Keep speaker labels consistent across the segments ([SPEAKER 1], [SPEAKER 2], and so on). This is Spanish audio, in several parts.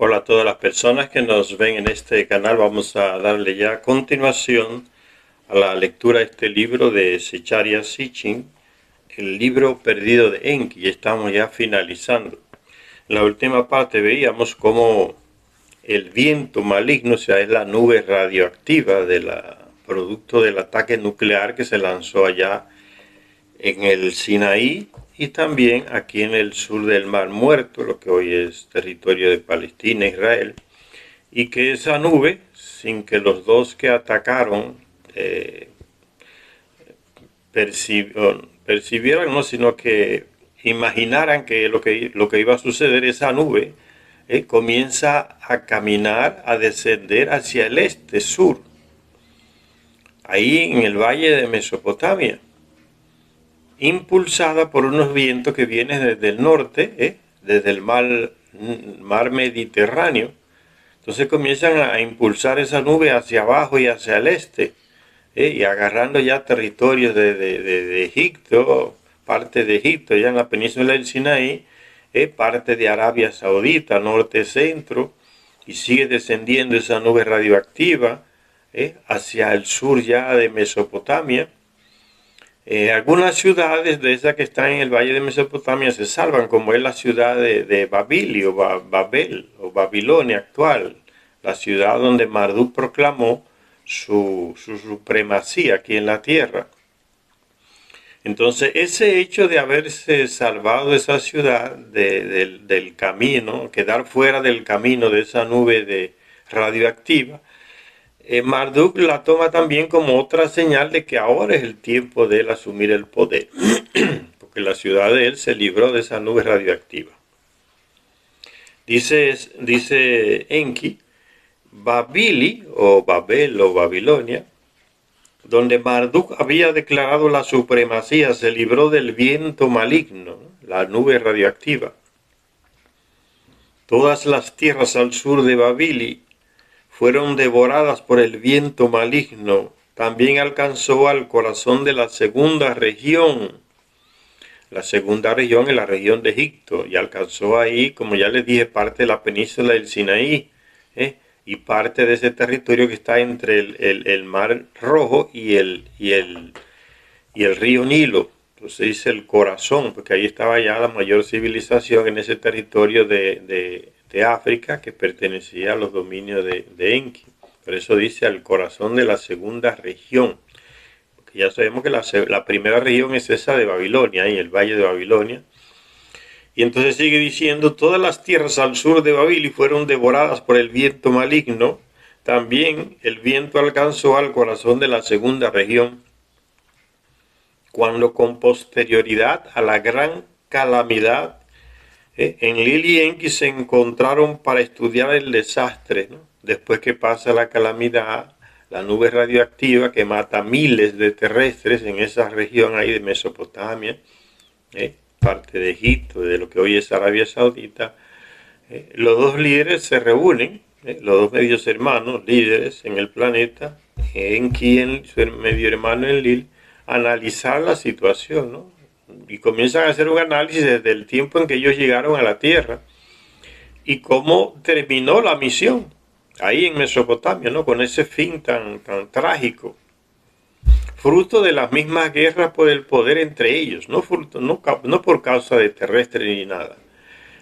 [SPEAKER 1] Hola a todas las personas que nos ven en este canal. Vamos a darle ya continuación a la lectura de este libro de Zecharia Sitchin, el libro perdido de Enki. Estamos ya finalizando. En la última parte veíamos cómo el viento maligno, o sea, es la nube radioactiva producto del ataque nuclear que se lanzó allá en el Sinaí y también aquí en el sur del Mar Muerto, lo que hoy es territorio de Palestina, Israel, y que esa nube, sin que los dos que atacaron percibieran, no, sino que imaginaran que lo que iba a suceder, esa nube comienza a caminar, a descender hacia el este, sur, ahí en el valle de Mesopotamia, impulsada por unos vientos que vienen desde el norte, desde el mar Mediterráneo. Entonces comienzan a impulsar esa nube hacia abajo y hacia el este, y agarrando ya territorios de Egipto, parte de Egipto, ya en la península del Sinaí, parte de Arabia Saudita, norte, centro, y sigue descendiendo esa nube radioactiva hacia el sur ya de Mesopotamia. Algunas ciudades de esas que están en el valle de Mesopotamia se salvan, como es la ciudad de Babel o Babilonia actual, la ciudad donde Marduk proclamó su supremacía aquí en la tierra. Entonces, ese hecho de haberse salvado esa ciudad del camino, quedar fuera del camino de esa nube radioactiva, Marduk la toma también como otra señal de que ahora es el tiempo de él asumir el poder, porque la ciudad de él se libró de esa nube radioactiva. Dice Enki, Babili o Babel o Babilonia, donde Marduk había declarado la supremacía, se libró del viento maligno, la nube radioactiva. Todas las tierras al sur de Babili fueron devoradas por el viento maligno. También alcanzó al corazón de la segunda región. La segunda región es la región de Egipto, y alcanzó ahí, como ya les dije, parte de la península del Sinaí, y parte de ese territorio que está entre el Mar Rojo y el río Nilo. Entonces dice el corazón, porque ahí estaba ya la mayor civilización en ese territorio de África que pertenecía a los dominios de Enki. Por eso dice al corazón de la segunda región. Porque ya sabemos que la primera región es esa de Babilonia, y el valle de Babilonia. Y entonces sigue diciendo, todas las tierras al sur de Babili fueron devoradas por el viento maligno. También el viento alcanzó al corazón de la segunda región, cuando con posterioridad a la gran calamidad, Enlil y Enki se encontraron para estudiar el desastre, ¿no? Después que pasa la calamidad, la nube radioactiva que mata miles de terrestres en esa región ahí de Mesopotamia, parte de Egipto, de lo que hoy es Arabia Saudita, los dos líderes se reúnen, los dos medios hermanos, líderes en el planeta, Enki y su medio hermano Enlil, analizar la situación, ¿no? Y comienzan a hacer un análisis desde el tiempo en que ellos llegaron a la Tierra y cómo terminó la misión ahí en Mesopotamia, ¿no? Con ese fin tan trágico, fruto de las mismas guerras por el poder entre ellos, no por causa de terrestres ni nada.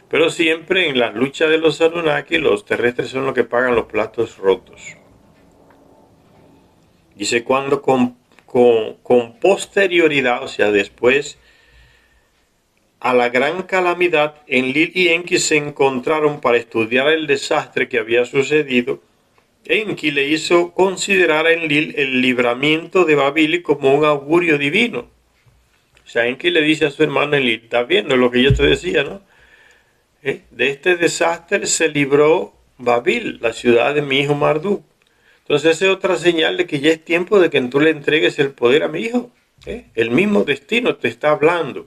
[SPEAKER 1] Pero siempre en las luchas de los Anunnaki, los terrestres son los que pagan los platos rotos. Dice, cuando con posterioridad, o sea, después, a la gran calamidad, Enlil y Enki se encontraron para estudiar el desastre que había sucedido. Enki le hizo considerar a Enlil el libramiento de Babili como un augurio divino. O sea, Enki le dice a su hermano Enlil, ¿estás viendo lo que yo te decía, no? De este desastre se libró Babil, la ciudad de mi hijo Marduk. Entonces esa es otra señal de que ya es tiempo de que tú le entregues el poder a mi hijo. El mismo destino te está hablando.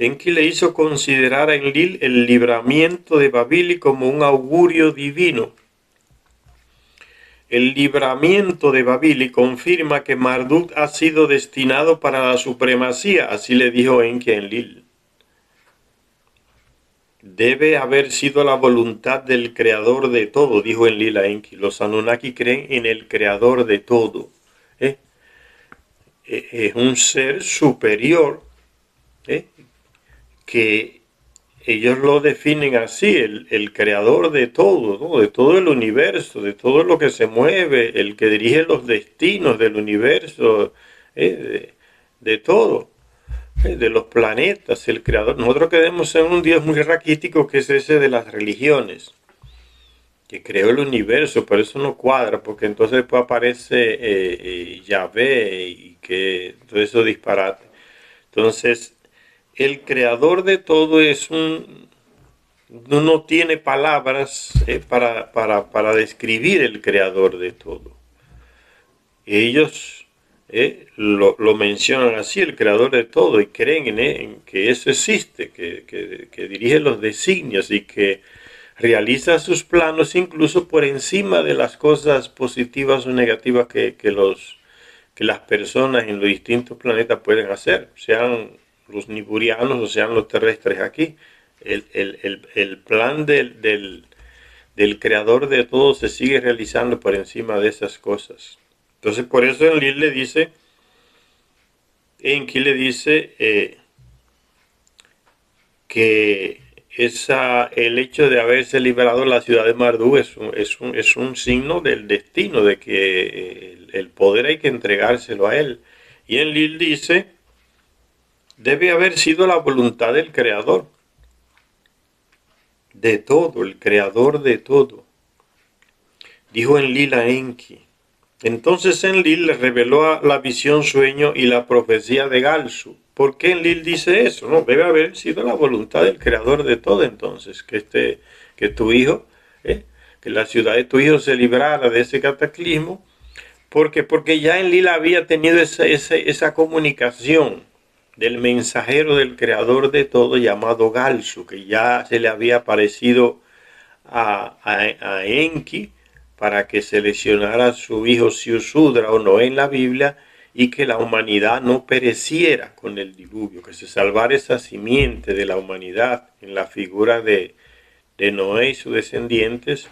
[SPEAKER 1] Enki le hizo considerar a Enlil el libramiento de Babili como un augurio divino. El libramiento de Babili confirma que Marduk ha sido destinado para la supremacía, así le dijo Enki a Enlil. debe haber sido la voluntad del creador de todo, dijo Enlil a Enki. Los Anunnaki creen en el creador de todo. ¿eh? Es un ser superior, ¿eh? que ellos lo definen así, el creador de todo, ¿no? De todo el universo, de todo lo que se mueve, el que dirige los destinos del universo, de todo, de los planetas, el creador. Nosotros creemos en un Dios muy raquítico que es ese de las religiones, que creó el universo, pero eso no cuadra, porque entonces después aparece Yahvé y que todo eso disparate. Entonces, el creador de todo no tiene palabras para describir el creador de todo. Ellos lo mencionan así, el creador de todo, y creen en que eso existe, que dirige los designios y que realiza sus planos incluso por encima de las cosas positivas o negativas que las personas en los distintos planetas pueden hacer, sean los niburianos o sean los terrestres aquí. El plan del creador de todo se sigue realizando por encima de esas cosas. Entonces por eso Enki le dice que el hecho de haberse liberado la ciudad de Marduk es un signo del destino, de que el poder hay que entregárselo a él. Y Enlil dice, debe haber sido la voluntad del creador de todo, el creador de todo. Dijo Enlil a Enki. Entonces Enlil le reveló la visión, sueño y la profecía de Galsu. ¿Por qué Enlil dice eso? No, debe haber sido la voluntad del creador de todo entonces, que tu hijo, que la ciudad de tu hijo se librara de ese cataclismo, porque ya Enlil había tenido esa comunicación del mensajero del creador de todo llamado Galsu, que ya se le había aparecido a Enki para que seleccionara a su hijo Siusudra o Noé en la Biblia, y que la humanidad no pereciera con el diluvio, que se salvara esa simiente de la humanidad en la figura de Noé y sus descendientes,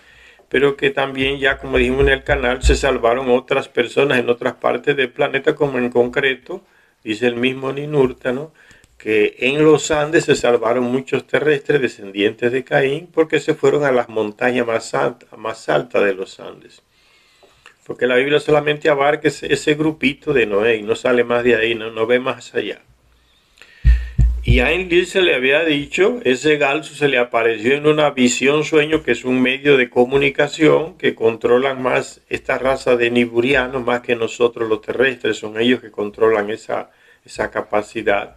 [SPEAKER 1] pero que también ya, como dijimos en el canal, se salvaron otras personas en otras partes del planeta, como en concreto, dice el mismo Ninurta, ¿no?, que en los Andes se salvaron muchos terrestres descendientes de Caín porque se fueron a las montañas más altas de los Andes. Porque la Biblia solamente abarca ese grupito de Noé y no sale más de ahí, no ve más allá. Y a Enlil se le había dicho, ese Galsu se le apareció en una visión sueño, que es un medio de comunicación que controlan más esta raza de niburianos más que nosotros los terrestres. Son ellos que controlan esa capacidad,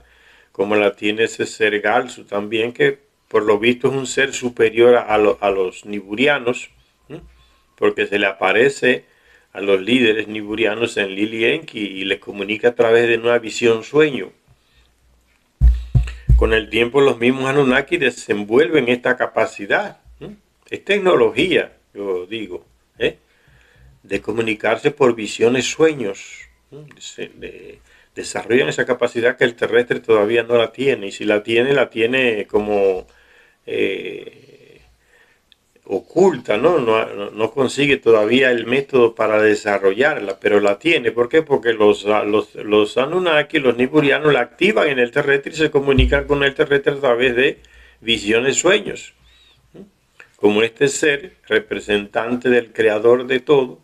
[SPEAKER 1] como la tiene ese ser Galsu también, que por lo visto es un ser superior a los niburianos, porque se le aparece a los líderes niburianos en Enlil y Enki y les comunica a través de una visión sueño. Con el tiempo los mismos Anunnaki desenvuelven esta capacidad, es tecnología, yo digo, de comunicarse por visiones sueños, desarrollan esa capacidad que el terrestre todavía no la tiene, y si la tiene como oculta, no consigue todavía el método para desarrollarla, pero la tiene. ¿Por qué? Porque los Anunnaki, los niburianos, la activan en el terrestre y se comunican con el terrestre a través de visiones, sueños. Como este ser, representante del creador de todo,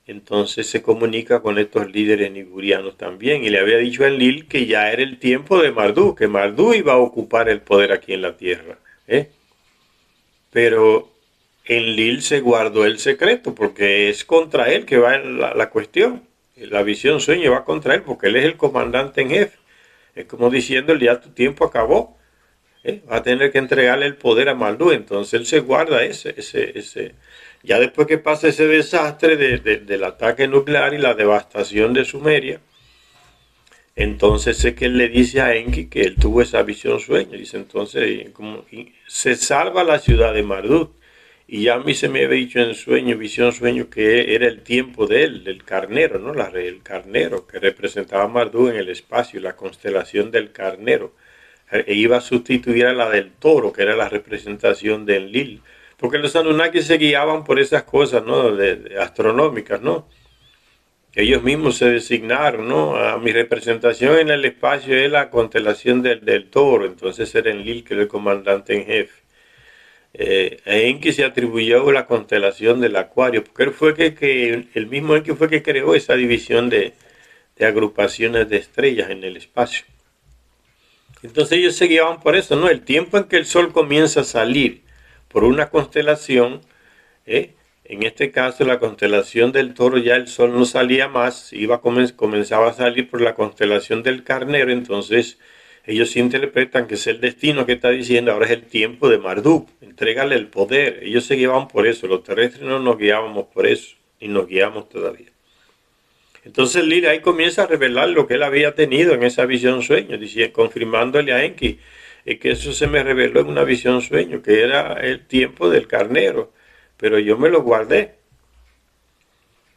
[SPEAKER 1] entonces se comunica con estos líderes niburianos también. Y le había dicho a Enlil que ya era el tiempo de Marduk, que Marduk iba a ocupar el poder aquí en la tierra. Pero Enlil se guardó el secreto porque es contra él que va la cuestión. La visión sueño va contra él porque él es el comandante en jefe. Es como diciendo, ya tu tiempo acabó. Va a tener que entregarle el poder a Marduk. Entonces él se guarda ese. Ya después que pasa ese desastre del ataque nuclear y la devastación de Sumeria, entonces es que él le dice a Enki que él tuvo esa visión sueño. Dice entonces, se salva la ciudad de Marduk. Y ya a mí se me había dicho en sueño, visión sueño, que era el tiempo de él, del carnero, ¿no? El carnero, que representaba a Marduk en el espacio, la constelación del carnero. iba a sustituir a la del toro, que era la representación de Enlil. Porque los Anunnaki se guiaban por esas cosas, ¿no? De astronómicas, ¿no? Ellos mismos se designaron, ¿no? A mi representación en el espacio es la constelación del toro, entonces era Enlil, que era el comandante en jefe. A Enki se atribuyó la constelación del Acuario, porque él fue el mismo Enki fue que creó esa división de agrupaciones de estrellas en el espacio. Entonces ellos se guiaban por eso, ¿no? El tiempo en que el Sol comienza a salir por una constelación, en este caso la constelación del Toro, ya el Sol no salía más, comenzaba a salir por la constelación del Carnero, entonces ellos interpretan que es el destino que está diciendo, ahora es el tiempo de Marduk, entrégale el poder. Ellos se guiaban por eso, los terrestres no nos guiábamos por eso, y nos guiamos todavía. Entonces Lil ahí comienza a revelar lo que él había tenido en esa visión sueño, confirmándole a Enki que eso se me reveló en una visión sueño, que era el tiempo del carnero, pero yo me lo guardé.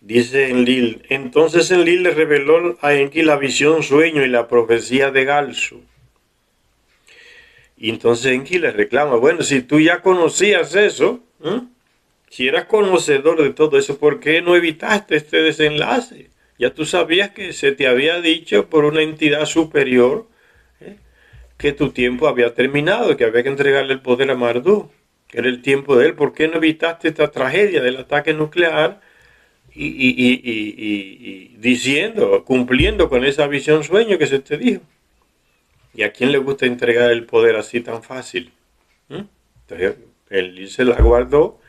[SPEAKER 1] Dice Enlil, entonces Enlil le reveló a Enki la visión sueño y la profecía de Galsu. Y entonces Enki le reclama, bueno, si tú ya conocías eso, si eras conocedor de todo eso, ¿por qué no evitaste este desenlace? Ya tú sabías que se te había dicho por una entidad superior que tu tiempo había terminado, que había que entregarle el poder a Marduk, que era el tiempo de él. ¿Por qué no evitaste esta tragedia del ataque nuclear y diciendo, cumpliendo con esa visión sueño que se te dijo? ¿Y a quién le gusta entregar el poder así tan fácil? Entonces, él se la guardó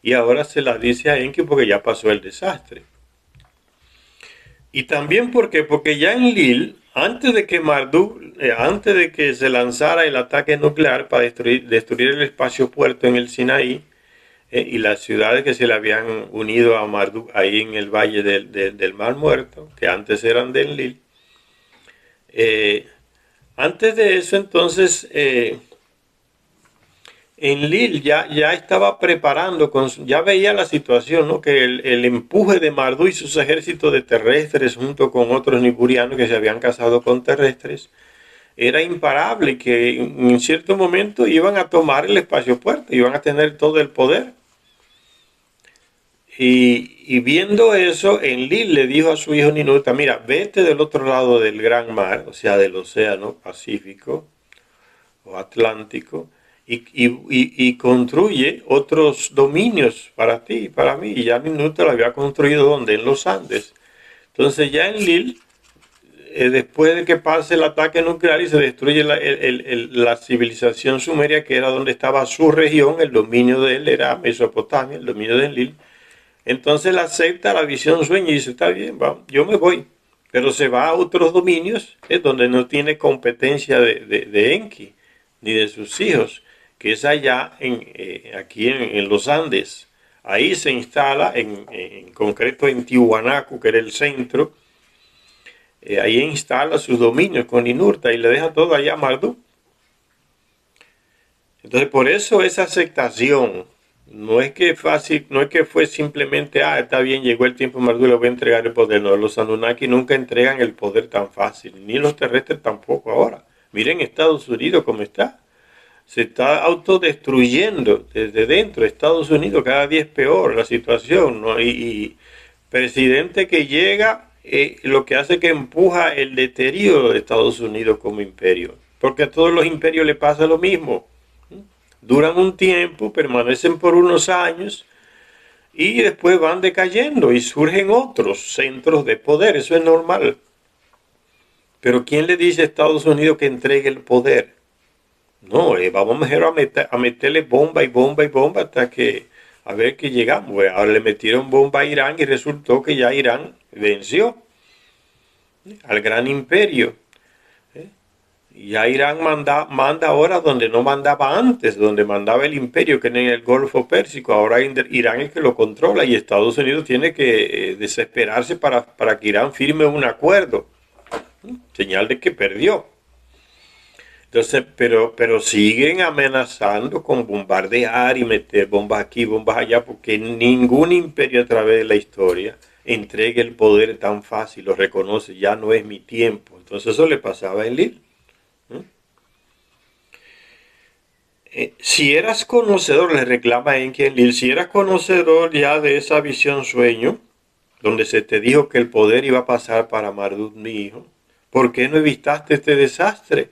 [SPEAKER 1] y ahora se la dice a Enki porque ya pasó el desastre. Y también porque ya Enlil, antes de que Marduk, antes de que se lanzara el ataque nuclear para destruir el espacio puerto en el Sinaí, y las ciudades que se le habían unido a Marduk ahí en el valle del Mar Muerto, que antes eran de Enlil, antes de eso entonces Enlil ya estaba preparando, ya veía la situación, ¿no? Que el empuje de Marduk y sus ejércitos de terrestres junto con otros nipurianos que se habían casado con terrestres era imparable, que en cierto momento iban a tomar el espacio puerto, iban a tener todo el poder. Y viendo eso, Enlil le dijo a su hijo Ninurta, mira, vete del otro lado del gran mar, o sea, del océano Pacífico o Atlántico, y construye otros dominios para ti y para mí. Y ya Ninurta lo había construido donde, en los Andes. Entonces ya Enlil, después de que pase el ataque nuclear y se destruye la civilización sumeria, que era donde estaba su región, el dominio de él era Mesopotamia, el dominio de Enlil. Entonces él acepta la visión sueño y dice, está bien, yo me voy. Pero se va a otros dominios, donde no tiene competencia de Enki ni de sus hijos, que es allá aquí en los Andes. Ahí se instala, en concreto en Tiwanaku, que era el centro. Ahí instala sus dominios con Ninurta y le deja todo allá a Marduk. Entonces por eso esa aceptación no es que fue simplemente, está bien, llegó el tiempo, Marduk le voy a entregar el poder. No, los Anunnaki nunca entregan el poder tan fácil, ni los terrestres tampoco ahora. Miren Estados Unidos cómo está. Se está autodestruyendo desde dentro de Estados Unidos, cada día es peor la situación, ¿no? Y presidente que llega, lo que hace que empuja el deterioro de Estados Unidos como imperio, porque a todos los imperios le pasa lo mismo. Duran un tiempo, permanecen por unos años y después van decayendo y surgen otros centros de poder, eso es normal. Pero ¿quién le dice a Estados Unidos que entregue el poder? No, vamos mejor a meterle bomba y bomba y bomba hasta que a ver que llegamos. Pues ahora le metieron bomba a Irán y resultó que ya Irán venció al gran imperio. Ya Irán manda ahora donde no mandaba antes, donde mandaba el imperio, que era en el Golfo Pérsico. Ahora Irán es que lo controla y Estados Unidos tiene que desesperarse para que Irán firme un acuerdo. Señal de que perdió. Entonces, pero siguen amenazando con bombardear y meter bombas aquí, bombas allá, porque ningún imperio a través de la historia entrega el poder tan fácil, lo reconoce, ya no es mi tiempo. Entonces eso le pasaba a Enlil. Si eras conocedor, le reclama Enki en Lil, si eras conocedor ya de esa visión sueño, donde se te dijo que el poder iba a pasar para Marduk, mi hijo, ¿por qué no evitaste este desastre?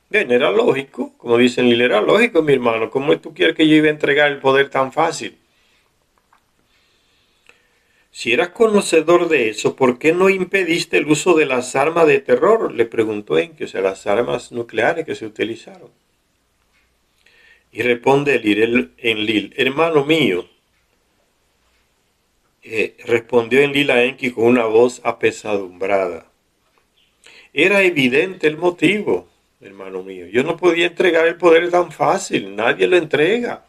[SPEAKER 1] Bien, era lógico, como dicen Lil, era lógico, mi hermano. ¿Cómo tú quieres que yo iba a entregar el poder tan fácil? Si eras conocedor de eso, ¿por qué no impediste el uso de las armas de terror? Le preguntó Enki, o sea, las armas nucleares que se utilizaron. Y responde Enlil, hermano mío, respondió Enlil a Enki con una voz apesadumbrada. Era evidente el motivo, hermano mío. Yo no podía entregar el poder tan fácil, nadie lo entrega.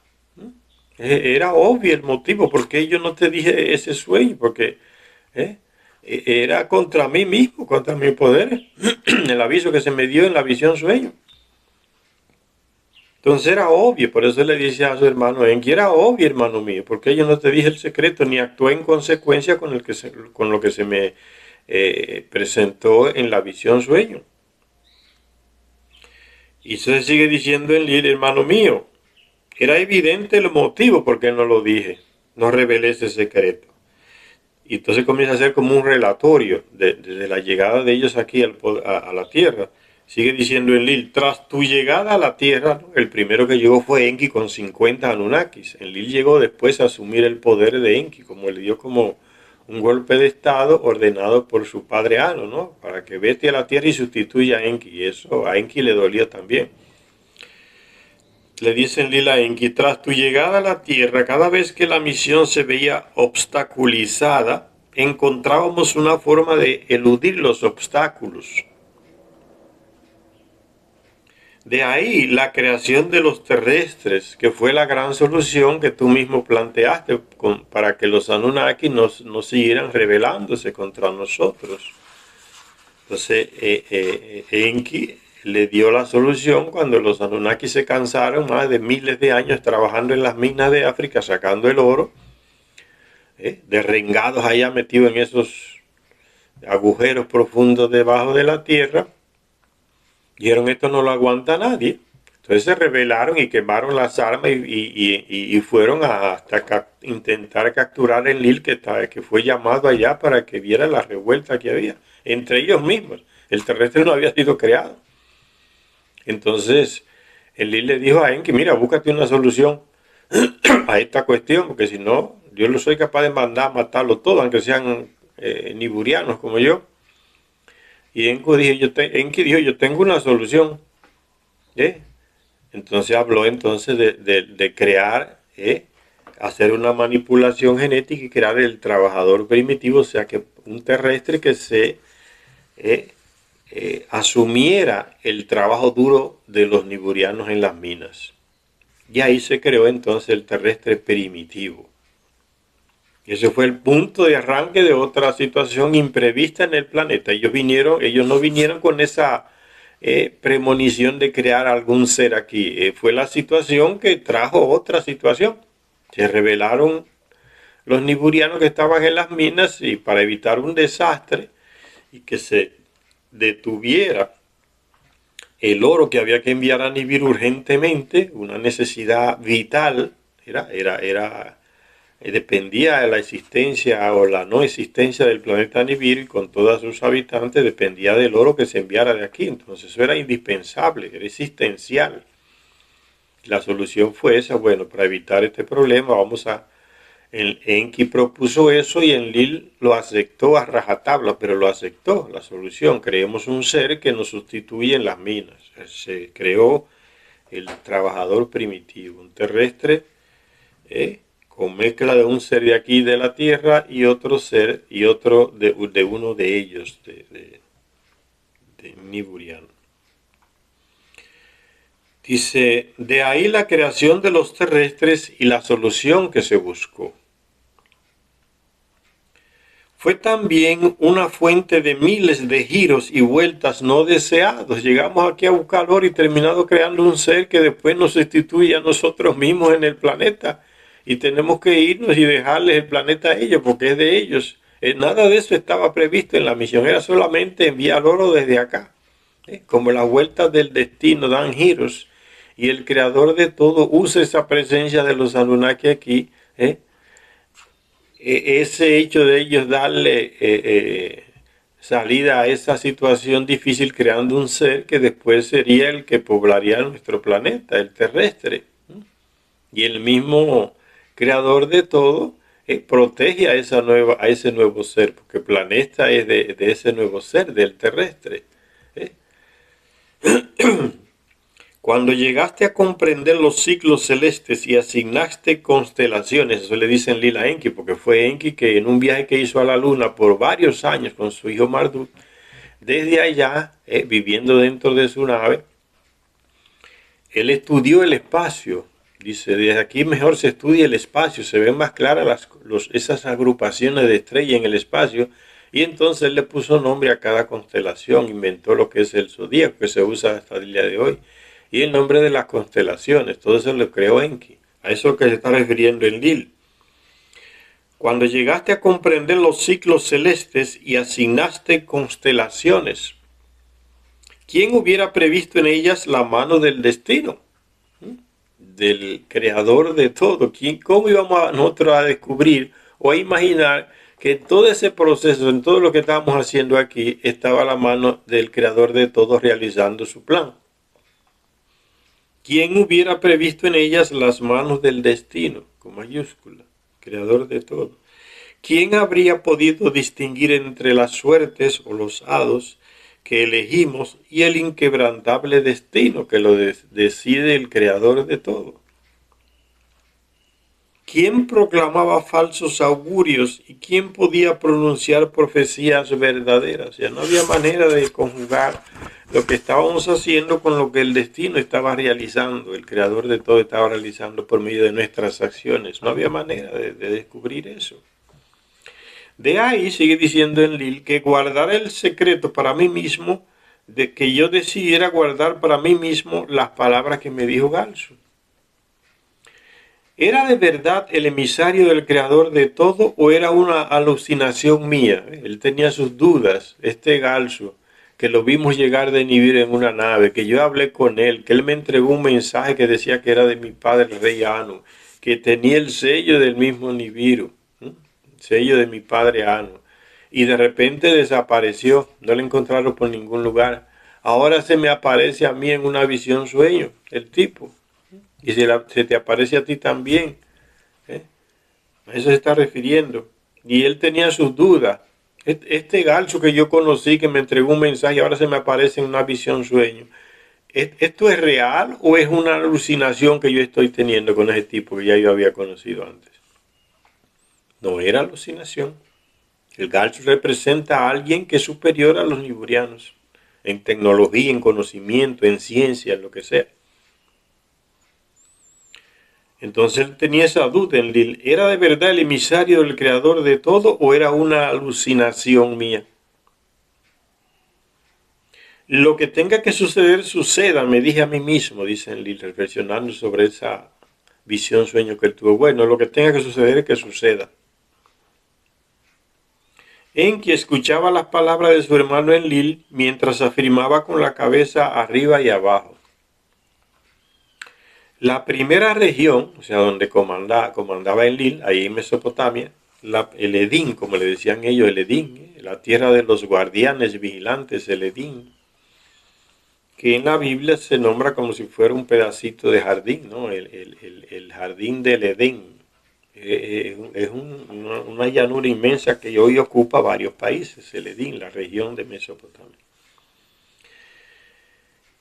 [SPEAKER 1] Era obvio el motivo, porque yo no te dije ese sueño, porque ¿eh? Era contra mí mismo, contra mi poder, el aviso que se me dio en la visión sueño. Entonces era obvio, por eso le dice a su hermano Enki, era obvio, hermano mío, porque yo no te dije el secreto, ni actué en consecuencia con lo que se me presentó en la visión sueño. Y se sigue diciendo en Lil, hermano mío, era evidente el motivo por qué no lo dije, no revelé ese secreto. Y entonces comienza a ser como un relatorio de la llegada de ellos aquí a la tierra. Sigue diciendo Enlil, tras tu llegada a la tierra, ¿no? El primero que llegó fue Enki con 50 Anunnakis. Enlil llegó después a asumir el poder de Enki, como le dio como un golpe de estado ordenado por su padre Anu, ¿no? Para que vete a la tierra y sustituya a Enki. Y eso a Enki le dolía también. Le dicen Lila Enki, tras tu llegada a la tierra, cada vez que la misión se veía obstaculizada, encontrábamos una forma de eludir los obstáculos. De ahí la creación de los terrestres, que fue la gran solución que tú mismo planteaste para que los Anunnaki no siguieran rebelándose contra nosotros. Entonces, Enki le dio la solución cuando los Anunnaki se cansaron más de miles de años trabajando en las minas de África, sacando el oro, derrengados allá metidos en esos agujeros profundos debajo de la tierra. Dijeron, esto no lo aguanta nadie. Entonces se rebelaron y quemaron las armas y fueron hasta intentar capturar el Enlil, que fue llamado allá para que viera la revuelta que había entre ellos mismos. El terrestre no había sido creado. Entonces Enlil le dijo a Enki, mira, búscate una solución a esta cuestión, porque si no, yo lo soy capaz de mandar a matarlo todo, aunque sean niburianos como yo. Y Enki dijo, yo tengo una solución. Entonces habló entonces de crear, hacer una manipulación genética y crear el trabajador primitivo, o sea que un terrestre que se asumiera el trabajo duro de los niburianos en las minas. Y ahí se creó entonces el terrestre primitivo. Y ese fue el punto de arranque de otra situación imprevista en el planeta. Ellos no vinieron con esa premonición de crear algún ser aquí. Fue la situación que trajo otra situación. Se rebelaron los niburianos que estaban en las minas y para evitar un desastre y que se detuviera el oro que había que enviar a Nibiru urgentemente, una necesidad vital, dependía de la existencia o la no existencia del planeta Nibiru y con todos sus habitantes dependía del oro que se enviara de aquí. Entonces eso era indispensable, era existencial. La solución fue esa, bueno, para evitar este problema Enki propuso eso y Enlil lo aceptó a rajatabla, pero lo aceptó, la solución. Creemos un ser que nos sustituye en las minas. Se creó el trabajador primitivo, un terrestre, con mezcla de un ser de aquí de la tierra y otro ser, y otro de uno de ellos, de Niburiano. Dice, de ahí la creación de los terrestres y la solución que se buscó. Fue también una fuente de miles de giros y vueltas no deseados. Llegamos aquí a buscar oro y terminado creando un ser que después nos sustituye a nosotros mismos en el planeta. Y tenemos que irnos y dejarles el planeta a ellos porque es de ellos. Nada de eso estaba previsto en la misión, era solamente enviar oro desde acá. Como las vueltas del destino dan giros y el creador de todo usa esa presencia de los Anunnaki aquí, ese hecho de ellos darle salida a esa situación difícil creando un ser que después sería el que poblaría nuestro planeta, el terrestre. Y el mismo creador de todo protege a ese nuevo ser, porque el planeta es de ese nuevo ser, del terrestre. ¿eh? Cuando llegaste a comprender los ciclos celestes y asignaste constelaciones, eso le dicen Lila a Enki, porque fue Enki que en un viaje que hizo a la luna por varios años con su hijo Marduk, desde allá, viviendo dentro de su nave, él estudió el espacio. Dice, desde aquí mejor se estudia el espacio, se ven más claras esas agrupaciones de estrellas en el espacio, y entonces él le puso nombre a cada constelación, inventó lo que es el zodíaco, que se usa hasta el día de hoy, y el nombre de las constelaciones, todo eso lo creó Enki, a eso que se está refiriendo en Lil. Cuando llegaste a comprender los ciclos celestes y asignaste constelaciones, ¿quién hubiera previsto en ellas la mano del destino? Del creador de todo. ¿Cómo íbamos nosotros a descubrir o a imaginar que en todo ese proceso, en todo lo que estábamos haciendo aquí, estaba la mano del creador de todo realizando su plan? ¿Quién hubiera previsto en ellas las manos del destino, con mayúscula, creador de todo? ¿Quién habría podido distinguir entre las suertes o los hados que elegimos y el inquebrantable destino que lo decide el creador de todo? ¿Quién proclamaba falsos augurios y quién podía pronunciar profecías verdaderas? Ya no había manera de conjugar lo que estábamos haciendo con lo que el destino estaba realizando, el creador de todo estaba realizando por medio de nuestras acciones. No había manera de descubrir eso. De ahí sigue diciendo en Lil que guardar el secreto para mí mismo, de que yo decidiera guardar para mí mismo las palabras que me dijo Galso. ¿Era de verdad el emisario del creador de todo o era una alucinación mía? Él tenía sus dudas, este Galso, que lo vimos llegar de Nibiru en una nave, que yo hablé con él, que él me entregó un mensaje que decía que era de mi padre el rey Anu, que tenía el sello del mismo Nibiru, sello de mi padre Anu, y de repente desapareció, no lo encontraron por ningún lugar. Ahora se me aparece a mí en una visión sueño, el tipo. Y se te aparece a ti también. A eso se está refiriendo. Y él tenía sus dudas. Este Galso que yo conocí, que me entregó un mensaje, ahora se me aparece en una visión sueño. ¿Esto es real o es una alucinación que yo estoy teniendo con ese tipo que ya yo había conocido antes? No era alucinación. El Galso representa a alguien que es superior a los niburianos. En tecnología, en conocimiento, en ciencia, en lo que sea. Entonces él tenía esa duda en Lil. ¿Era de verdad el emisario del creador de todo o era una alucinación mía? Lo que tenga que suceder, suceda, me dije a mí mismo, dice Enlil, reflexionando sobre esa visión sueño que él tuvo. Bueno, lo que tenga que suceder es que suceda. Enki escuchaba las palabras de su hermano Enlil mientras afirmaba con la cabeza arriba y abajo. La primera región, o sea, donde comandaba Enlil, ahí en Mesopotamia, el Edín, como le decían ellos, el Edín, la tierra de los guardianes vigilantes, el Edín, que en la Biblia se nombra como si fuera un pedacito de jardín, ¿no? El jardín del Edén. Es una llanura inmensa que hoy ocupa varios países, el Edín, la región de Mesopotamia.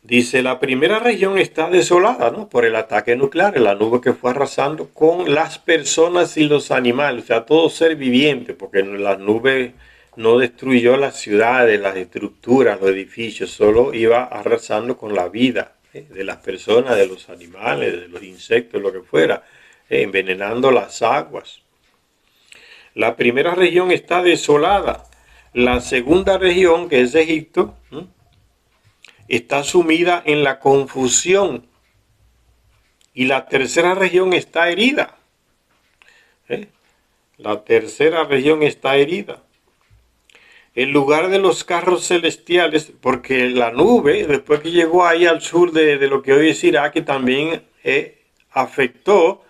[SPEAKER 1] Dice, la primera región está desolada, ¿no? Por el ataque nuclear, la nube que fue arrasando con las personas y los animales, o sea, todo ser viviente, porque la nube no destruyó las ciudades, las estructuras, los edificios, solo iba arrasando con la vida de las personas, de los animales, de los insectos, lo que fuera, envenenando las aguas. La primera región está desolada. La segunda región, que es Egipto, está sumida en la confusión. Y la tercera región está herida. La tercera región está herida. en lugar de los carros celestiales, porque la nube, después que llegó ahí al sur de lo que hoy es Irak, también afectó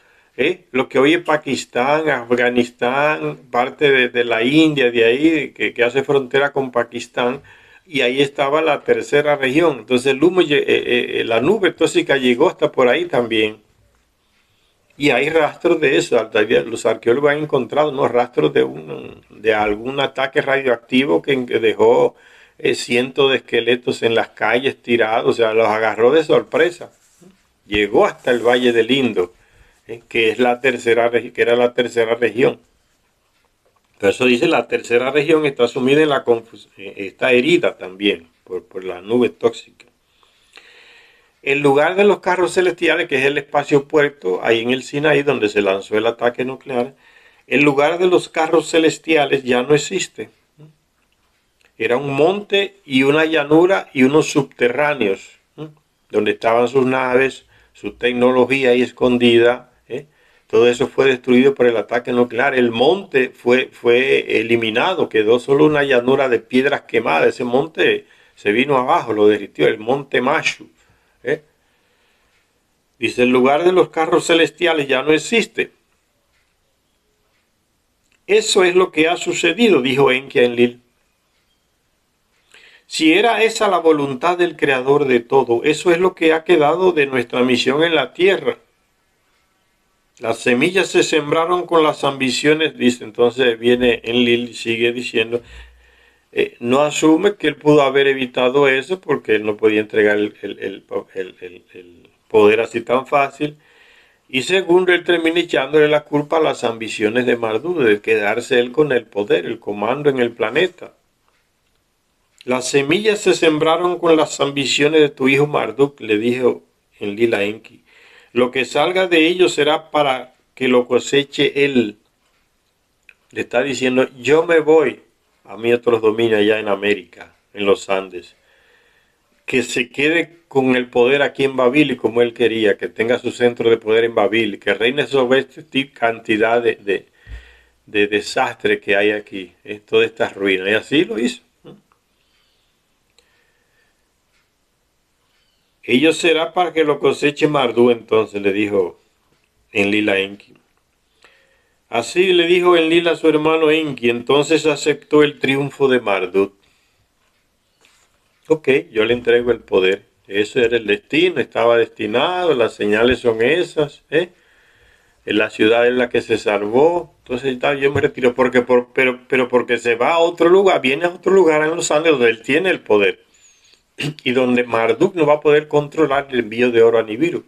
[SPEAKER 1] lo que hoy es Pakistán, Afganistán, parte de la India, de ahí, que hace frontera con Pakistán, y ahí estaba la tercera región. Entonces el humo, la nube tóxica llegó hasta por ahí también. Y hay rastros de eso, los arqueólogos han encontrado unos rastros de algún ataque radioactivo que dejó cientos de esqueletos en las calles tirados, o sea, los agarró de sorpresa. Llegó hasta el Valle del Indo, que es que era la tercera región. Por eso dice la tercera región está sumida en la confusión, está herida también por la nube tóxica. En lugar de los carros celestiales, que es el espacio puerto, ahí en el Sinaí, donde se lanzó el ataque nuclear, en lugar de los carros celestiales ya no existe. Era un monte y una llanura y unos subterráneos, donde estaban sus naves, su tecnología ahí escondida. Todo eso fue destruido por el ataque nuclear. El monte fue eliminado, quedó solo una llanura de piedras quemadas. Ese monte se vino abajo, lo derritió, el monte Mashu. Dice, el lugar de los carros celestiales ya no existe. Eso es lo que ha sucedido, dijo Enki a Enlil. Si era esa la voluntad del Creador de todo, eso es lo que ha quedado de nuestra misión en la tierra. Las semillas se sembraron con las ambiciones, dice, entonces viene Enlil y sigue diciendo, no asume que él pudo haber evitado eso porque él no podía entregar el poder así tan fácil. Y segundo, él termina echándole la culpa a las ambiciones de Marduk, de quedarse él con el poder, el comando en el planeta. Las semillas se sembraron con las ambiciones de tu hijo Marduk, le dijo Enlil a Enki. Lo que salga de ellos será para que lo coseche él. Le está diciendo, yo me voy a mi otros dominios allá en América, en los Andes. Que se quede con el poder aquí en Babil y como él quería, que tenga su centro de poder en Babil, que reine sobre esta cantidad de desastre que hay aquí, todas estas ruinas. Y así lo hizo. Ello será para que lo coseche Marduk, entonces le dijo Enlil a Enki. Así le dijo Enlil a su hermano Enki, entonces aceptó el triunfo de Marduk. Ok, yo le entrego el poder. Ese era el destino, estaba destinado, las señales son esas, en la ciudad en la que se salvó. Entonces yo me retiro pero porque se va a otro lugar, viene a otro lugar en los Andes donde él tiene el poder y donde Marduk no va a poder controlar el envío de oro a Nibiru.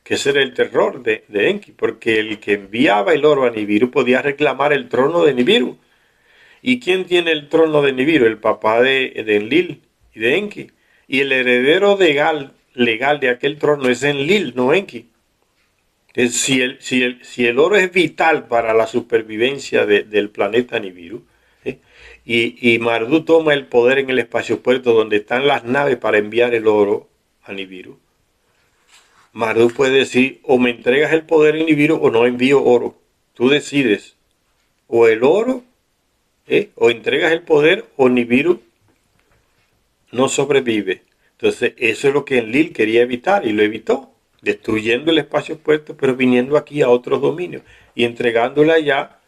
[SPEAKER 1] Que ese era el terror de Enki, porque el que enviaba el oro a Nibiru podía reclamar el trono de Nibiru. ¿Y quién tiene el trono de Nibiru? El papá de Enlil y de Enki. Y el heredero legal de aquel trono es Enlil, no Enki. Si el oro es vital para la supervivencia del planeta Nibiru, y Marduk toma el poder en el espacio puerto donde están las naves para enviar el oro a Nibiru, Marduk puede decir, o me entregas el poder en Nibiru o no envío oro. Tú decides, o el oro, o entregas el poder o Nibiru no sobrevive. Entonces eso es lo que Enlil quería evitar y lo evitó, destruyendo el espacio puerto, pero viniendo aquí a otros dominios y entregándole allá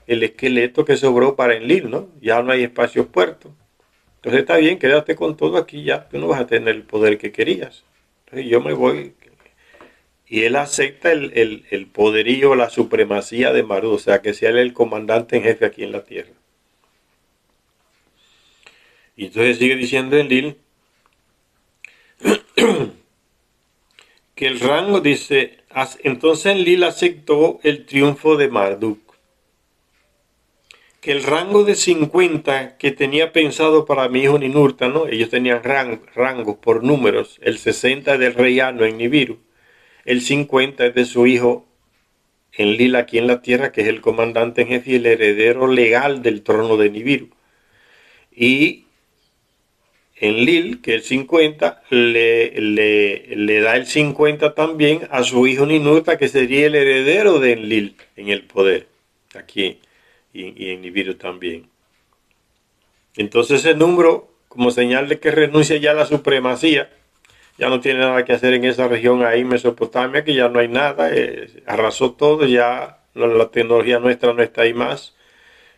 [SPEAKER 1] el esqueleto que sobró para Enlil, ¿no? Ya no hay espacio puerto. Entonces está bien, quédate con todo aquí ya, tú no vas a tener el poder que querías. Entonces yo me voy. Y él acepta el poderío, la supremacía de Marduk, o sea, que sea él el comandante en jefe aquí en la tierra. Y entonces sigue diciendo Enlil que el rango, dice, entonces Enlil aceptó el triunfo de Marduk. Que el rango de 50 que tenía pensado para mi hijo Ninurta, ¿no? Ellos tenían rangos por números. El 60 del rey Anu en Nibiru. El 50 es de su hijo Enlil aquí en la tierra, que es el comandante en jefe y el heredero legal del trono de Nibiru. Y Enlil, que es el 50, le da el 50 también a su hijo Ninurta, que sería el heredero de Enlil en el poder, aquí y en Nibiru también. Entonces ese número, como señal de que renuncia ya a la supremacía, ya no tiene nada que hacer en esa región ahí, Mesopotamia, que ya no hay nada, arrasó todo, ya la tecnología nuestra no está ahí más,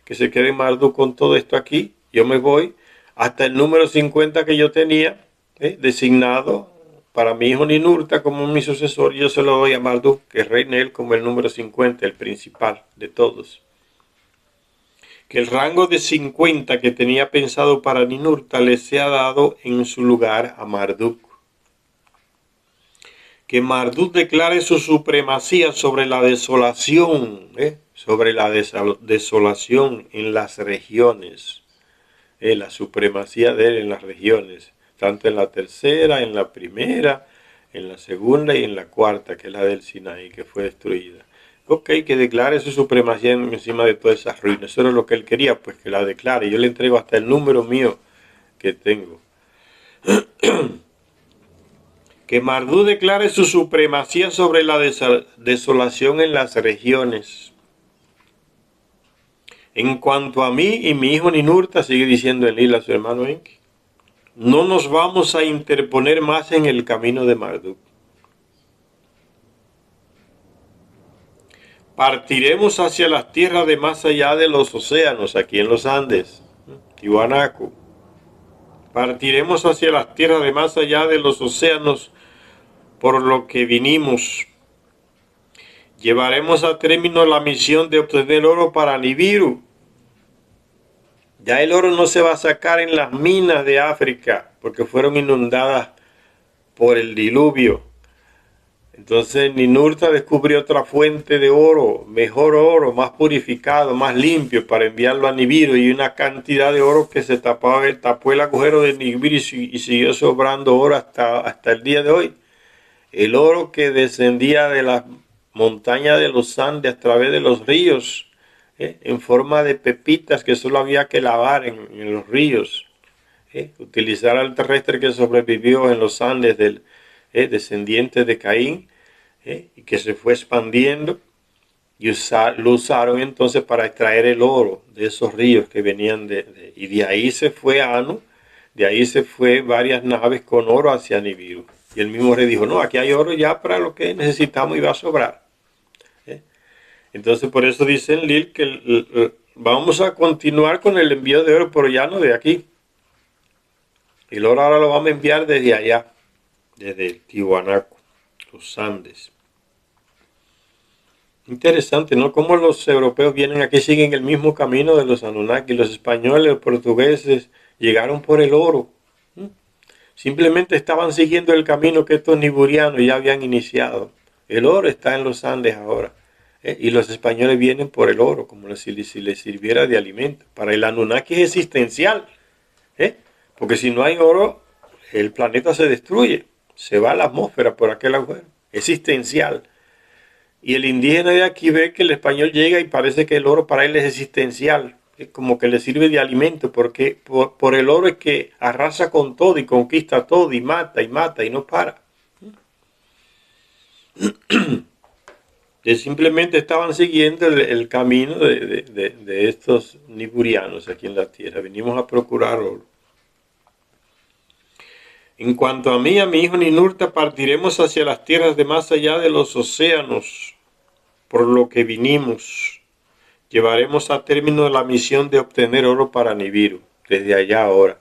[SPEAKER 1] que se quede Marduk con todo esto aquí, yo me voy hasta el número 50 que yo tenía, designado para mi hijo Ninurta como mi sucesor, yo se lo doy a Marduk, que reine él como el número 50, el principal de todos. Que el rango de 50 que tenía pensado para Ninurta le sea dado en su lugar a Marduk. Que Marduk declare su supremacía sobre la desolación, sobre la desolación en las regiones, la supremacía de él en las regiones, tanto en la tercera, en la primera, en la segunda y en la cuarta, que es la del Sinaí, que fue destruida. Ok, que declare su supremacía encima de todas esas ruinas. Eso era lo que él quería, pues que la declare. Yo le entrego hasta el número mío que tengo. Que Marduk declare su supremacía sobre la desolación en las regiones. En cuanto a mí y mi hijo Ninurta, sigue diciendo Enlil a su hermano Enki, no nos vamos a interponer más en el camino de Marduk. Partiremos hacia las tierras de más allá de los océanos, aquí en los Andes, Tiwanaku. Partiremos hacia las tierras de más allá de los océanos por lo que vinimos. Llevaremos a término la misión de obtener oro para Nibiru. Ya el oro no se va a sacar en las minas de África porque fueron inundadas por el diluvio. Entonces Ninurta descubrió otra fuente de oro, mejor oro, más purificado, más limpio, para enviarlo a Nibiru, y una cantidad de oro que se tapó el agujero de Nibiru y siguió sobrando oro hasta el día de hoy. El oro que descendía de las montañas de los Andes a través de los ríos, en forma de pepitas que solo había que lavar en los ríos. Utilizar al terrestre que sobrevivió en los Andes del descendiente de Caín, y que se fue expandiendo, y lo usaron entonces para extraer el oro de esos ríos que venían y de ahí se fue Anu, de ahí se fue varias naves con oro hacia Nibiru. Y el mismo rey dijo, no, aquí hay oro ya para lo que necesitamos y va a sobrar. Entonces por eso dice Enlil que vamos a continuar con el envío de oro, pero ya no de aquí. El oro ahora lo vamos a enviar desde allá, desde Tiwanaku, los Andes. Interesante, ¿no? Cómo los europeos vienen aquí, siguen el mismo camino de los Anunnaki. Los españoles, los portugueses llegaron por el oro. Simplemente estaban siguiendo el camino que estos niburianos ya habían iniciado. El oro está en los Andes ahora. Y los españoles vienen por el oro, como si les sirviera de alimento. Para el Anunnaki es existencial. Porque si no hay oro, el planeta se destruye. Se va a la atmósfera por aquel agujero. Existencial. Y el indígena de aquí ve que el español llega y parece que el oro para él es existencial, es como que le sirve de alimento, porque por el oro es que arrasa con todo y conquista todo y mata y no para. Simplemente estaban siguiendo el camino de estos niburianos aquí en la tierra. Venimos a procurar oro. En cuanto a mí, a mi hijo Ninurta, partiremos hacia las tierras de más allá de los océanos, por lo que vinimos. Llevaremos a término la misión de obtener oro para Nibiru, desde allá ahora.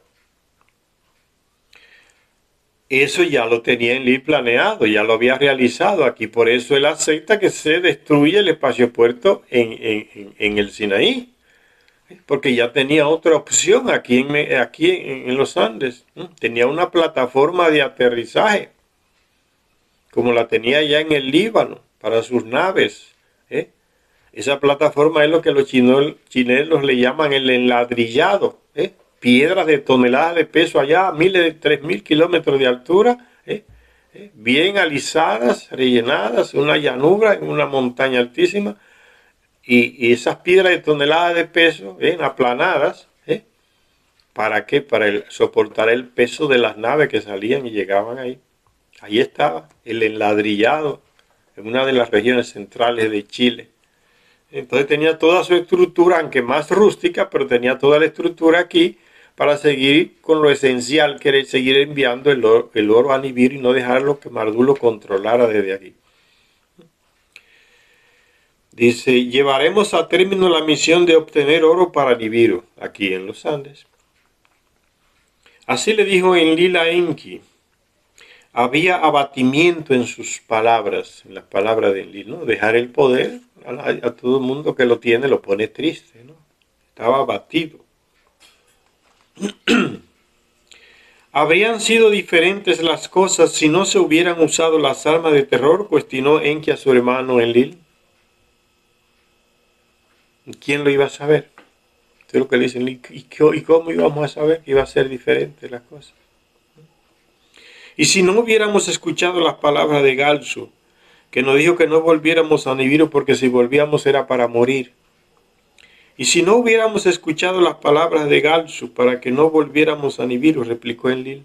[SPEAKER 1] Eso ya lo tenía Enlil planeado, ya lo había realizado aquí, por eso él acepta que se destruya el espaciopuerto en el Sinaí, porque ya tenía otra opción aquí en los Andes. Tenía una plataforma de aterrizaje, como la tenía ya en el Líbano, para sus naves. Esa plataforma es lo que los chinelos le llaman el enladrillado. Piedras de toneladas de peso allá, 3.000 kilómetros de altura, bien alisadas, rellenadas, una llanura en una montaña altísima. Y esas piedras de toneladas de peso, aplanadas, ¿para qué? Para soportar el peso de las naves que salían y llegaban ahí. Ahí estaba el enladrillado, en una de las regiones centrales de Chile. Entonces tenía toda su estructura, aunque más rústica, pero tenía toda la estructura aquí para seguir con lo esencial, que era seguir enviando el oro a Nibiru y no dejarlo que Marduk lo controlara desde aquí. Dice, llevaremos a término la misión de obtener oro para Nibiru, aquí en los Andes. Así le dijo Enlil a Enki. Había abatimiento en sus palabras, en las palabras de Enlil, ¿no? Dejar el poder a todo el mundo que lo tiene lo pone triste, ¿no? Estaba abatido. ¿Habrían sido diferentes las cosas si no se hubieran usado las armas de terror? Cuestionó Enki a su hermano Enlil. ¿Quién lo iba a saber? Esto es lo que le dicen. ¿Y cómo íbamos a saber que iba a ser diferente las cosas? Y si no hubiéramos escuchado las palabras de Galsu, que nos dijo que no volviéramos a Nibiru porque si volvíamos era para morir. Y si no hubiéramos escuchado las palabras de Galsu para que no volviéramos a Nibiru, replicó Enlil.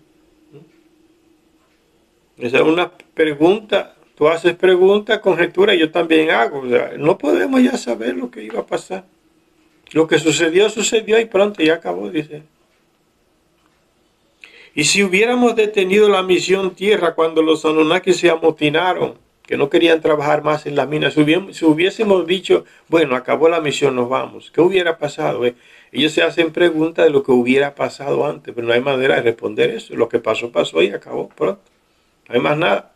[SPEAKER 1] Esa es una pregunta. Tú haces preguntas, conjeturas, yo también hago. O sea, no podemos ya saber lo que iba a pasar. Lo que sucedió, sucedió y pronto ya acabó, dice. Y si hubiéramos detenido la misión Tierra cuando los Anunnaki se amotinaron, que no querían trabajar más en las minas, si hubiésemos dicho, bueno, acabó la misión, nos vamos, ¿qué hubiera pasado? Ellos se hacen preguntas de lo que hubiera pasado antes, pero no hay manera de responder eso. Lo que pasó, pasó y acabó pronto. No hay más nada.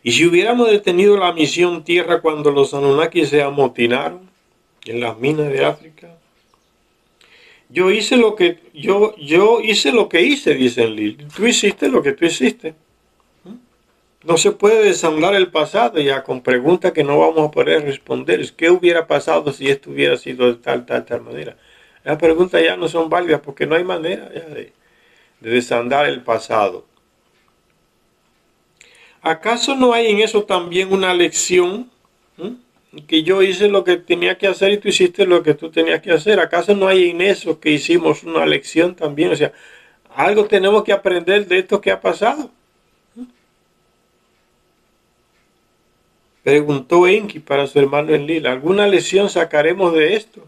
[SPEAKER 1] Y si hubiéramos detenido la misión Tierra cuando los Anunnaki se amotinaron en las minas de África, yo hice lo que hice, dice Enlil. Tú hiciste lo que tú hiciste. No se puede desandar el pasado ya con preguntas que no vamos a poder responder. ¿Qué hubiera pasado si esto hubiera sido de tal manera? Las preguntas ya no son válidas porque no hay manera ya de desandar el pasado. ¿Acaso no hay en eso también una lección? Que yo hice lo que tenía que hacer y tú hiciste lo que tú tenías que hacer. ¿Acaso no hay en eso que hicimos una lección también? O sea, algo tenemos que aprender de esto que ha pasado. Preguntó Enki para su hermano Enlil. ¿Alguna lección sacaremos de esto?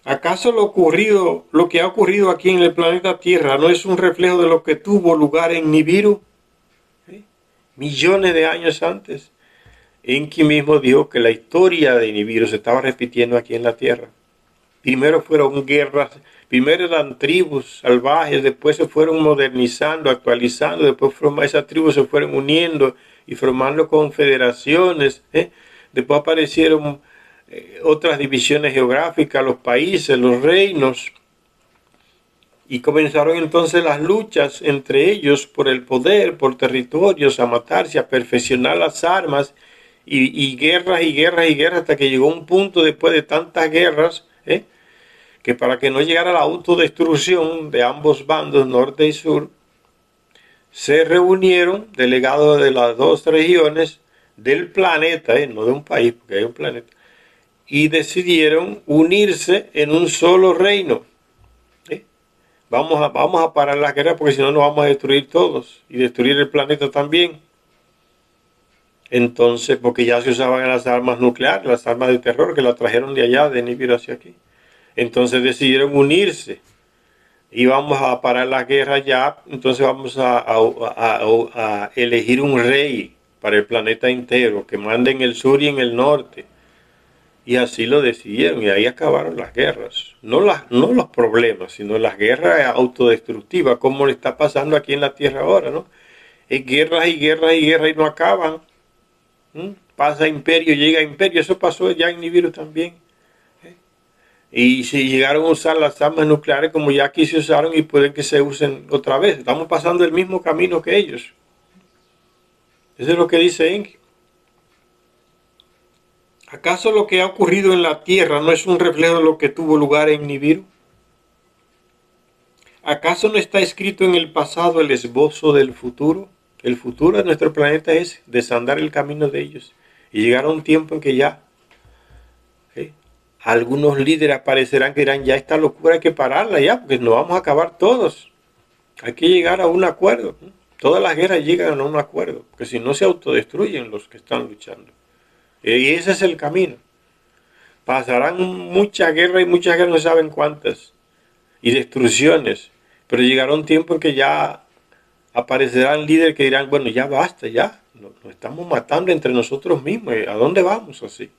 [SPEAKER 1] ¿Acaso lo que ha ocurrido aquí en el planeta Tierra no es un reflejo de lo que tuvo lugar en Nibiru? Millones de años antes. Enki mismo dijo que la historia de Nibiru se estaba repitiendo aquí en la Tierra. Primero fueron guerras, primero eran tribus salvajes, después se fueron modernizando, actualizando, después esas tribus se fueron uniendo y formando confederaciones. Después aparecieron otras divisiones geográficas, los países, los reinos. Y comenzaron entonces las luchas entre ellos por el poder, por territorios, a matarse, a perfeccionar las armas, y guerras y guerras y guerras, hasta que llegó un punto después de tantas guerras, que para que no llegara la autodestrucción de ambos bandos, norte y sur, se reunieron delegados de las dos regiones del planeta, no de un país, porque hay un planeta, y decidieron unirse en un solo reino. Vamos a parar las guerras porque si no nos vamos a destruir todos y destruir el planeta también. Entonces, porque ya se usaban las armas nucleares, las armas de terror que las trajeron de allá, de Nibiru hacia aquí. Entonces decidieron unirse y vamos a parar las guerras ya. Entonces vamos a elegir un rey para el planeta entero que mande en el sur y en el norte. Y así lo decidieron y ahí acabaron las guerras. No los problemas, sino las guerras autodestructivas, como le está pasando aquí en la Tierra ahora, ¿no? Es guerras y guerras y guerras y no acaban. Pasa imperio, llega imperio. Eso pasó ya en Nibiru también. Y si llegaron a usar las armas nucleares como ya aquí se usaron y pueden que se usen otra vez. Estamos pasando el mismo camino que ellos. Eso es lo que dice Enki. ¿Acaso lo que ha ocurrido en la Tierra no es un reflejo de lo que tuvo lugar en Nibiru? ¿Acaso no está escrito en el pasado el esbozo del futuro? El futuro de nuestro planeta es desandar el camino de ellos. Y llegará un tiempo en que ya algunos líderes aparecerán que dirán, ya esta locura hay que pararla ya, porque nos vamos a acabar todos. Hay que llegar a un acuerdo. Todas las guerras llegan a un acuerdo, porque si no se autodestruyen los que están luchando. Y ese es el camino. Pasarán muchas guerras y muchas guerras, no saben cuántas, y destrucciones. Pero llegará un tiempo en que ya aparecerán líderes que dirán, bueno, ya basta, ya, nos estamos matando entre nosotros mismos, ¿a dónde vamos así?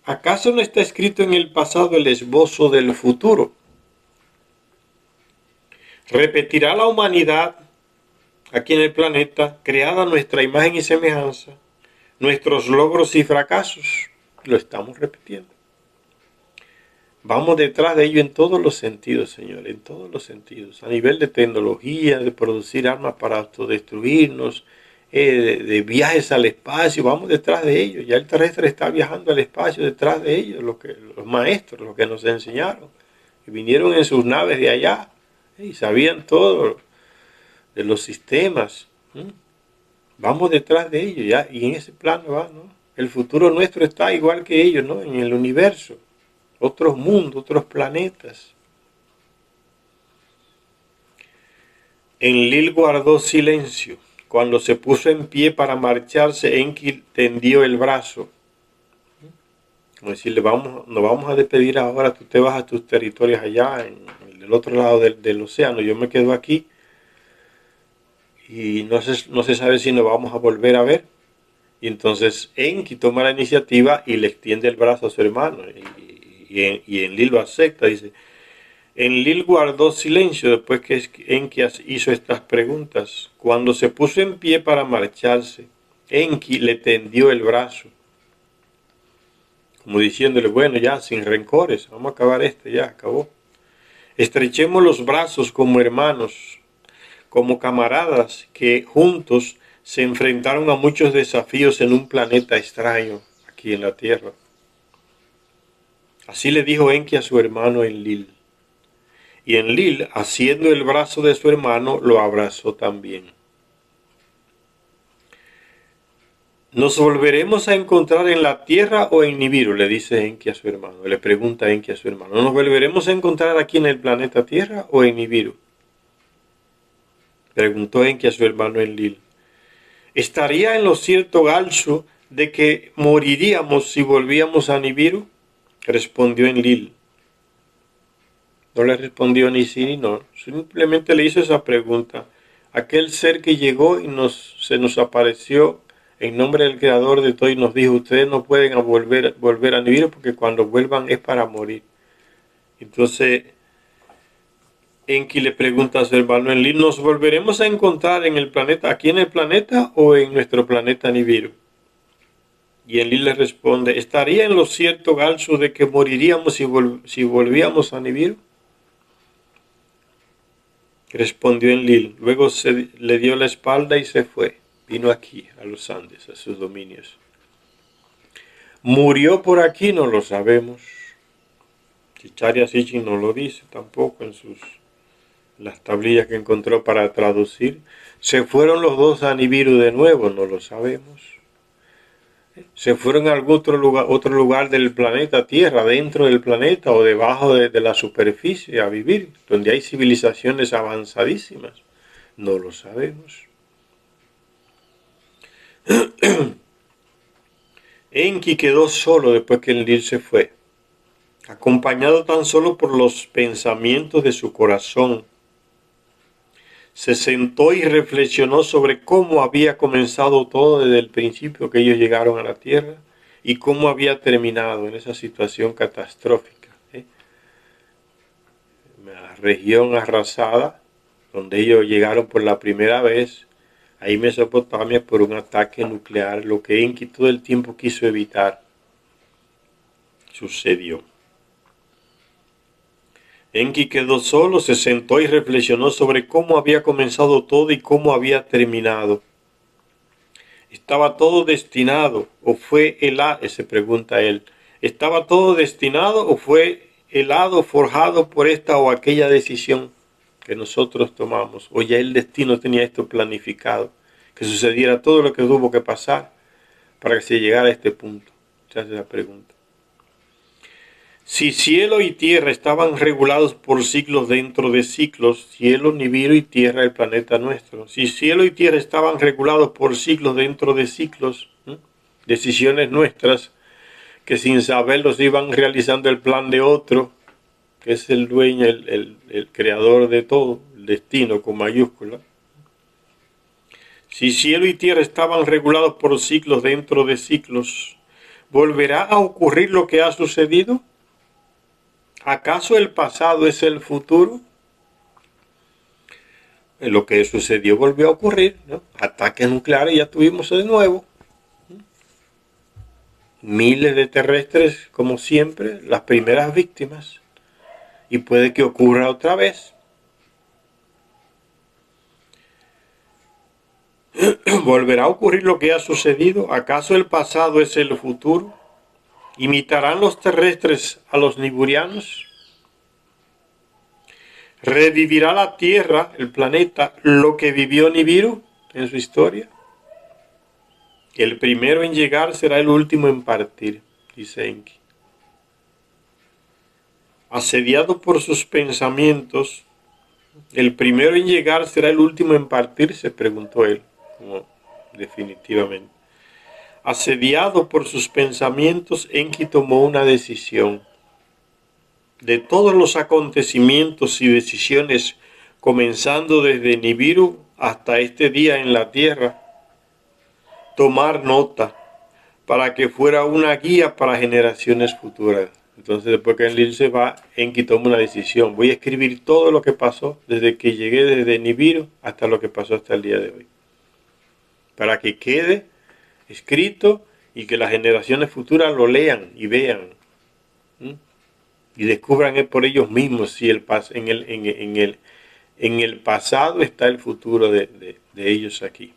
[SPEAKER 1] ¿Acaso no está escrito en el pasado el esbozo del futuro? ¿Repetirá la humanidad aquí en el planeta, creada a nuestra imagen y semejanza, nuestros logros y fracasos? Lo estamos repitiendo. Vamos detrás de ello en todos los sentidos, Señor, en todos los sentidos. A nivel de tecnología, de producir armas para autodestruirnos, de viajes al espacio, vamos detrás de ello. Ya el terrestre está viajando al espacio detrás de ellos, los maestros, los que nos enseñaron, que vinieron en sus naves de allá y sabían todo de los sistemas. Vamos detrás de ellos ya, y en ese plano va, ¿no? El futuro nuestro está igual que ellos, ¿no? En el universo. Otros mundos, otros planetas. Enlil guardó silencio. Cuando se puso en pie para marcharse, Enki tendió el brazo. Como decirle, nos vamos a despedir ahora, tú te vas a tus territorios allá, en el otro lado del océano, yo me quedo aquí. Y no se sabe si nos vamos a volver a ver. Y entonces Enki toma la iniciativa y le extiende el brazo a su hermano. Y Enlil lo acepta, dice. Enlil guardó silencio después que Enki hizo estas preguntas. Cuando se puso en pie para marcharse, Enki le tendió el brazo, como diciéndole, bueno, ya, sin rencores, vamos a acabar ya, acabó. Estrechemos los brazos como hermanos, como camaradas que juntos se enfrentaron a muchos desafíos en un planeta extraño, aquí en la Tierra. Así le dijo Enki a su hermano Enlil. Y Enlil, haciendo el brazo de su hermano, lo abrazó también. ¿Nos volveremos a encontrar en la Tierra o en Nibiru? Le dice Enki a su hermano. Le pregunta Enki a su hermano. ¿Nos volveremos a encontrar aquí en el planeta Tierra o en Nibiru? Preguntó Enki a su hermano Enlil. ¿Estaría en lo cierto Galso de que moriríamos si volvíamos a Nibiru? Respondió Enlil. No le respondió ni sí ni no. Simplemente le hizo esa pregunta. Aquel ser que llegó y se nos apareció en nombre del Creador de todo y nos dijo, ustedes no pueden volver a Nibiru porque cuando vuelvan es para morir. Entonces Enki le pregunta a su hermano Enlil, ¿nos volveremos a encontrar en el planeta, aquí en el planeta o en nuestro planeta Nibiru? Y Enlil le responde, ¿estaría en lo cierto Galso de que moriríamos si volvíamos a Nibiru? Respondió Enlil, luego le dio la espalda y se fue. Vino aquí, a los Andes, a sus dominios. ¿Murió por aquí? No lo sabemos. Chicharya Sitchin no lo dice tampoco en las tablillas que encontró para traducir. ¿Se fueron los dos a Nibiru de nuevo? No lo sabemos. ¿Se fueron a algún otro lugar del planeta Tierra, dentro del planeta o debajo de la superficie a vivir, donde hay civilizaciones avanzadísimas? No lo sabemos. Enki quedó solo después que Enlil se fue, acompañado tan solo por los pensamientos de su corazón. Se sentó y reflexionó sobre cómo había comenzado todo desde el principio que ellos llegaron a la Tierra y cómo había terminado en esa situación catastrófica. La región arrasada, donde ellos llegaron por la primera vez, ahí Mesopotamia, por un ataque nuclear, lo que Enki todo el tiempo quiso evitar, sucedió. Enki quedó solo, se sentó y reflexionó sobre cómo había comenzado todo y cómo había terminado. ¿Estaba todo destinado o fue se pregunta él, ¿estaba todo destinado o fue helado, forjado por esta o aquella decisión que nosotros tomamos? ¿O ya el destino tenía esto planificado? Que sucediera todo lo que tuvo que pasar para que se llegara a este punto. Se hace la pregunta. Si cielo y tierra estaban regulados por ciclos dentro de ciclos, cielo, Nibiru y tierra, el planeta nuestro. Si cielo y tierra estaban regulados por ciclos dentro de ciclos, decisiones nuestras que sin saberlo se iban realizando el plan de otro, que es el dueño, el creador de todo, el destino con mayúscula. Si cielo y tierra estaban regulados por ciclos dentro de ciclos, ¿volverá a ocurrir lo que ha sucedido? ¿Acaso el pasado es el futuro? Lo que sucedió volvió a ocurrir, ¿no? Ataques nucleares ya tuvimos de nuevo. Miles de terrestres, como siempre, las primeras víctimas. Y puede que ocurra otra vez. ¿Volverá a ocurrir lo que ha sucedido? ¿Acaso el pasado es el futuro? ¿Imitarán los terrestres a los niburianos? ¿Revivirá la Tierra, el planeta, lo que vivió Nibiru en su historia? El primero en llegar será el último en partir, dice Enki. Asediado por sus pensamientos, ¿el primero en llegar será el último en partir?, se preguntó él, como definitivamente. Asediado por sus pensamientos, Enki tomó una decisión. De todos los acontecimientos y decisiones, comenzando desde Nibiru hasta este día en la Tierra, tomar nota para que fuera una guía para generaciones futuras. Entonces, después que Enlil se va, Enki toma una decisión. Voy a escribir todo lo que pasó desde que llegué desde Nibiru hasta lo que pasó hasta el día de hoy, para que quede escrito y que las generaciones futuras lo lean y vean. Y descubran por ellos mismos si en el pasado está el futuro de ellos aquí.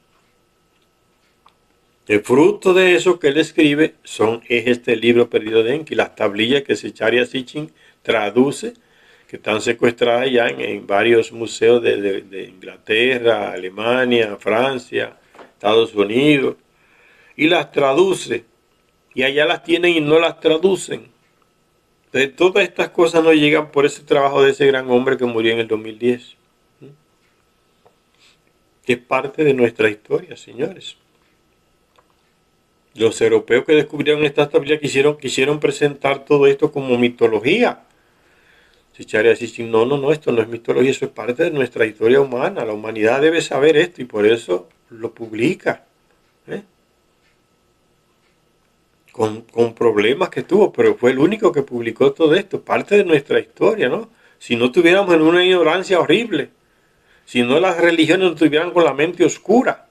[SPEAKER 1] El fruto de eso que él escribe es este libro perdido de Enki, las tablillas que Zecharia Sitchin traduce, que están secuestradas ya en varios museos de Inglaterra, Alemania, Francia, Estados Unidos, y las traduce, y allá las tienen y no las traducen. Entonces, todas estas cosas no llegan por ese trabajo de ese gran hombre que murió en el 2010. Es parte de nuestra historia, señores. Los europeos que descubrieron estas tablillas quisieron presentar todo esto como mitología. Zecharia Sitchin, no, esto no es mitología, eso es parte de nuestra historia humana. La humanidad debe saber esto y por eso lo publica. Con problemas que tuvo, pero fue el único que publicó todo esto, parte de nuestra historia, ¿no? Si no tuviéramos en una ignorancia horrible, si no las religiones no estuvieran con la mente oscura,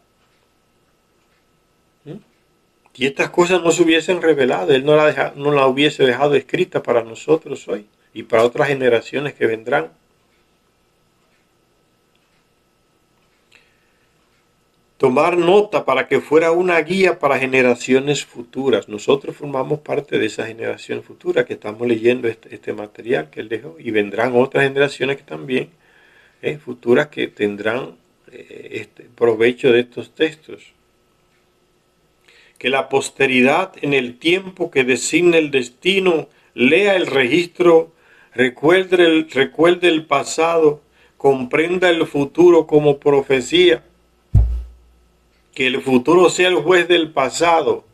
[SPEAKER 1] y estas cosas no se hubiesen revelado, él no la hubiese dejado escrita para nosotros hoy y para otras generaciones que vendrán. Tomar nota para que fuera una guía para generaciones futuras. Nosotros formamos parte de esa generación futura que estamos leyendo este material que él dejó. Y vendrán otras generaciones que también, futuras, que tendrán provecho de estos textos. Que la posteridad en el tiempo que designe el destino lea el registro, recuerde el pasado, comprenda el futuro como profecía. Que el futuro sea el juez del pasado.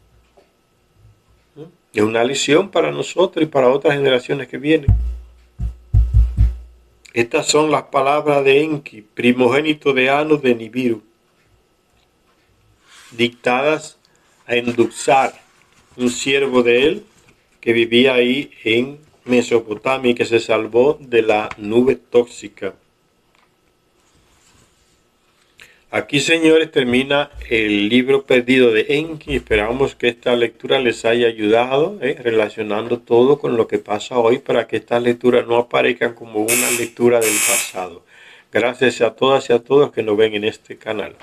[SPEAKER 1] Es una lección para nosotros y para otras generaciones que vienen. Estas son las palabras de Enki, primogénito de Anu de Nibiru, dictadas a Enduxar, un siervo de él que vivía ahí en Mesopotamia y que se salvó de la nube tóxica. Aquí, señores, termina el libro perdido de Enki. Esperamos que esta lectura les haya ayudado, relacionando todo con lo que pasa hoy, para que estas lecturas no aparezcan como una lectura del pasado. Gracias a todas y a todos que nos ven en este canal.